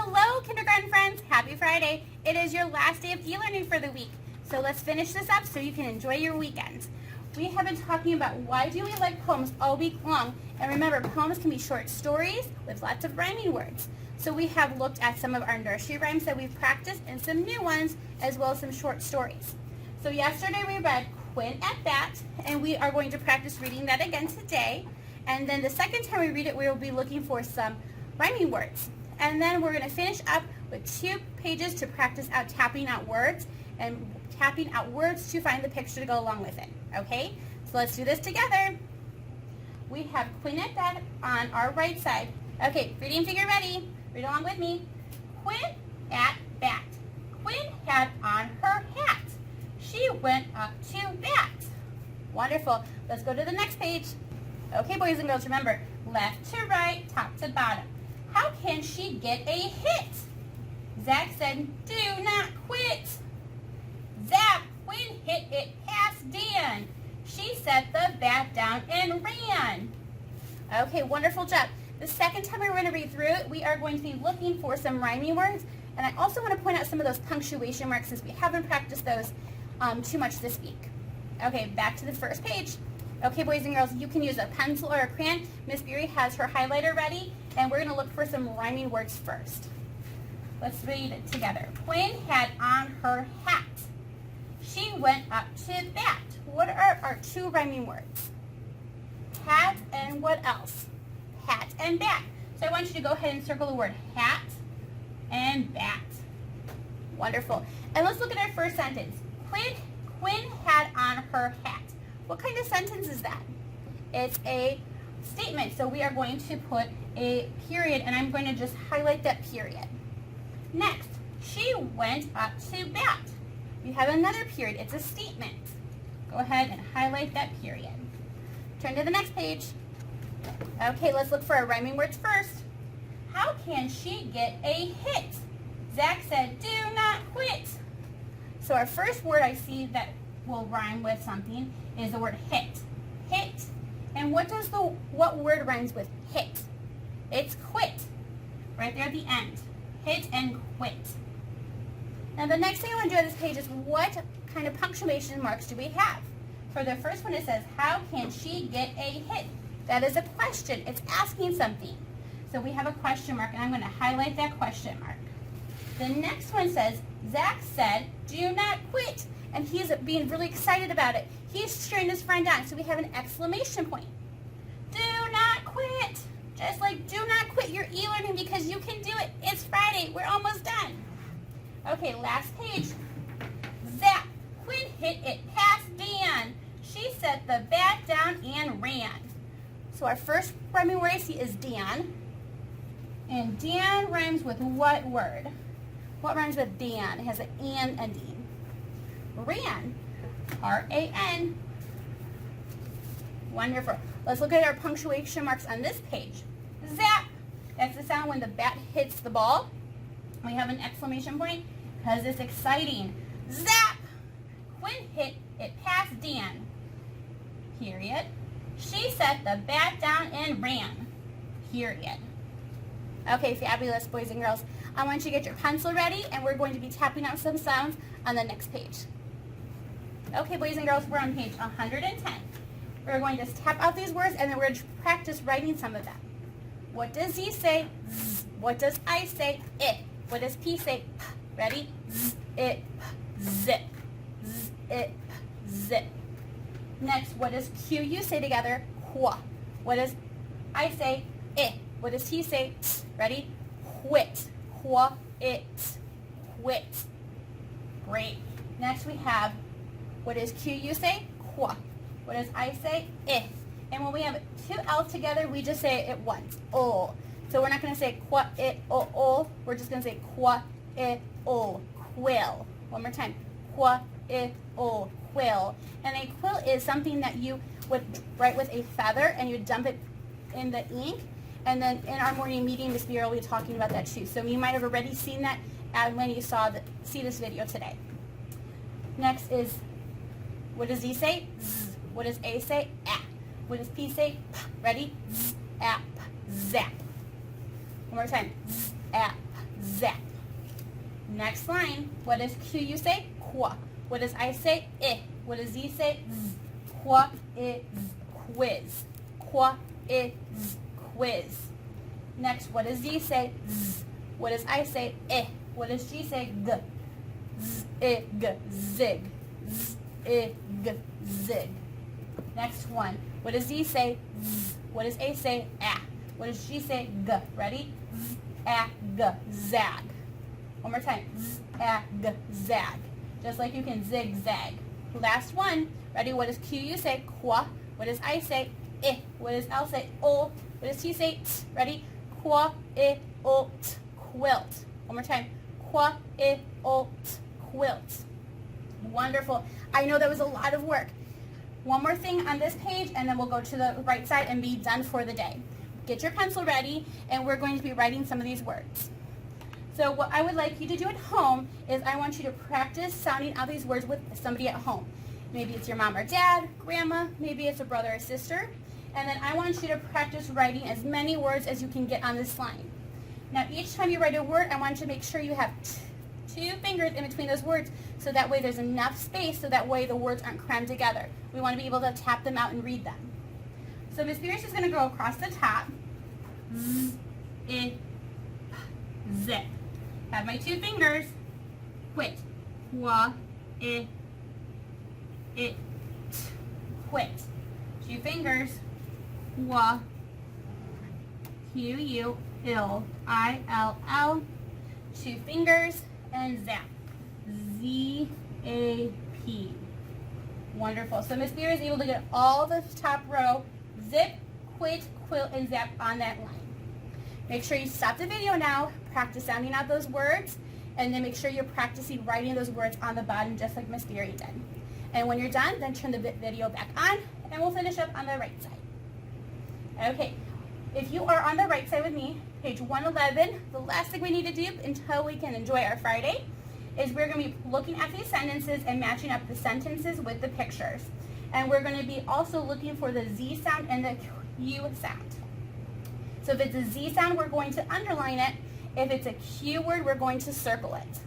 Hello, kindergarten friends. Happy Friday. It is your last day of e-learning for the week. So let's finish this up so you can enjoy your weekend. We have been talking about why do we like poems all week long. And remember, poems can be short stories with lots of rhyming words. So we have looked at some of our nursery rhymes that we've practiced and some new ones, as well as some short stories. So yesterday we read Quinn at Bat, and we are going to practice reading that again today. And then the second time we read it, we will be looking for some rhyming words. And then we're going to finish up with 2 pages to practice out tapping out words and tapping out words to find the picture to go along with it. Okay? So let's do this together. We have Quinn at Bat on our right side. Okay, reading figure ready. Read along with me. Quinn at Bat. Quinn had on her hat. She went up to bat. Wonderful. Let's go to the next page. Okay, boys and girls, remember, left to right, top to bottom. How can she get a hit? Zach said, do not quit. Zach, Quinn hit it past Dan. She set the bat down and ran. Okay, wonderful job. The second time we're going to read through it, we are going to be looking for some rhyming words. And I also want to point out some of those punctuation marks since we haven't practiced those too much this week. Okay, back to the first page. Okay, boys and girls, you can use a pencil or a crayon. Miss Beery has her highlighter ready, and we're going to look for some rhyming words first. Let's read it together. Quinn had on her hat. She went up to bat. What are our 2 rhyming words? Hat and what else? Hat and bat. So I want you to go ahead and circle the word hat and bat. Wonderful. And let's look at our first sentence. Quinn had on her hat. What kind of sentence is that? It's a statement, so we are going to put a period, and I'm going to just highlight that period. Next, she went up to bat. We have another period. It's a statement. Go ahead and highlight that period. Turn to the next page. Okay, let's look for our rhyming words first. How can she get a hit? Zach said, do not quit. So our first word I see that will rhyme with something is the word hit. Hit. And what word rhymes with hit? It's quit. Right there at the end. Hit and quit. Now the next thing I want to do on this page is what kind of punctuation marks do we have? For the first one it says, how can she get a hit? That is a question. It's asking something. So we have a question mark, and I'm going to highlight that question mark. The next one says, Zach said, do not quit. And he's being really excited about it. He's cheering his friend on, so we have an exclamation point. Do not quit. Just like do not quit your e-learning because you can do it. It's Friday. We're almost done. Okay, last page. Zach, Quinn hit it past Dan. She set the bat down and ran. So our first rhyming word I see is Dan. And Dan rhymes with what word? What rhymes with Dan? It has an and ending. Ran. R-A-N. Wonderful. Let's look at our punctuation marks on this page. Zap. That's the sound when the bat hits the ball. We have an exclamation point because it's exciting. Zap. Quinn hit it past Dan. Period. She set the bat down and ran. Period. Okay, fabulous, boys and girls. I want you to get your pencil ready, and we're going to be tapping out some sounds on the next page. Okay, boys and girls, we're on page 110. We're going to tap out these words, and then we're going to practice writing some of them. What does Z say? Z. What does I say? It. What does P say? P. Ready? Z, it, p, zip. Z, it, p, zip. Next, what does Q, U say together? Qua. What does I say? It. What does T say? T. Ready? Quit. Qua, it, quit. Great. Next we have, what does Q, U say? Qua. What does I say? If. And when we have 2 L's together, we just say it once. Oh. So we're not going to say qua, it, oh. We're just going to say qua, it, oh. Quill. One more time. Qua, it, oh. Quill. And a quill is something that you would write with a feather, and you dump it in the ink. And then in our morning meeting, Miss Beery will be talking about that too. So you might have already seen that when you see this video today. Next is, what does Z say? Z. What does A say? Ah. What does P say? P. Ready? Z, ap, zap. One more time. Z, ap, zap. Next line. What does Q you say? Qua. What does I say? I. What does Z say? Z. Qua is quiz. Qua is quiz. Next, what does Z say? Z. What does I say? I. What does G say? G. Z, I, G. Zig. Z, I, G. Zig. Next one. What does Z say? Z. What does A say? Ah. What does G say? G. Ready? Z, A, G. Zag. One more time. Z, A, G. Zag. Just like you can zigzag. Last one. Ready? What does Q you say? Qua. What does I say? I. What does L say? O. What does T say? T. Ready? Qua, I, o, t. Quilt. One more time. Qua, I, o, t. Quilt. Wonderful. I know that was a lot of work. One more thing on this page, and then we'll go to the right side and be done for the day. Get your pencil ready, and we're going to be writing some of these words. So what I would like you to do at home is I want you to practice sounding out these words with somebody at home. Maybe it's your mom or dad, grandma, maybe it's a brother or sister. And then I want you to practice writing as many words as you can get on this line. Now each time you write a word, I want you to make sure you have two fingers in between those words so that way there's enough space so that way the words aren't crammed together. We want to be able to tap them out and read them. So Miss Beery is going to go across the top. Z, I, zip. Have my two fingers. Quit. Qua, I, it, quit. Two fingers. Qua, Q, U, ill, I, L, L. Two fingers. And zap. Z, A, P. Wonderful. So Miss Beery is able to get all the top row, zip, quit, quilt, and zap on that line. Make sure you stop the video now, practice sounding out those words, and then make sure you're practicing writing those words on the bottom just like Miss Beery did. And when you're done, then turn the video back on, and we'll finish up on the right side. Okay, if you are on the right side with me, page 111, the last thing we need to do until we can enjoy our Friday is we're going to be looking at these sentences and matching up the sentences with the pictures. And we're going to be also looking for the Z sound and the Q sound. So if it's a Z sound, we're going to underline it. If it's a Q word, we're going to circle it.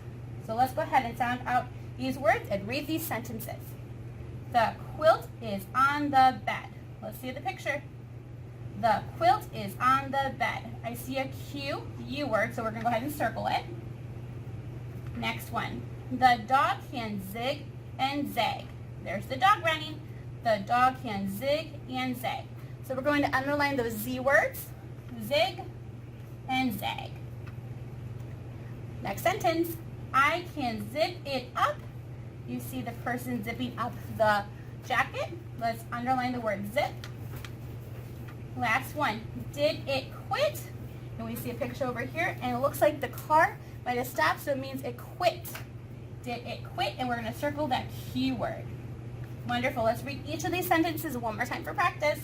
So let's go ahead and sound out these words and read these sentences. The quilt is on the bed. Let's see the picture. The quilt is on the bed. I see a Q, U word, so we're going to go ahead and circle it. Next one. The dog can zig and zag. There's the dog running. The dog can zig and zag. So we're going to underline those Z words, zig and zag. Next sentence. I can zip it up. You see the person zipping up the jacket. Let's underline the word zip. Last one. Did it quit? And we see a picture over here, and it looks like the car might have stopped, so it means it quit. Did it quit? And we're going to circle that keyword. Wonderful. Let's read each of these sentences one more time for practice.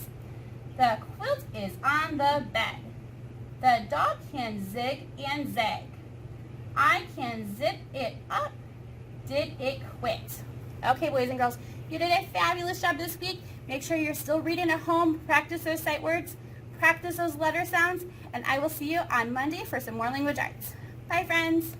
The quilt is on the bed. The dog can zig and zag. I can zip it up. Did it quit? Okay, boys and girls, you did a fabulous job this week. Make sure you're still reading at home. Practice those sight words. Practice those letter sounds. And I will see you on Monday for some more language arts. Bye, friends.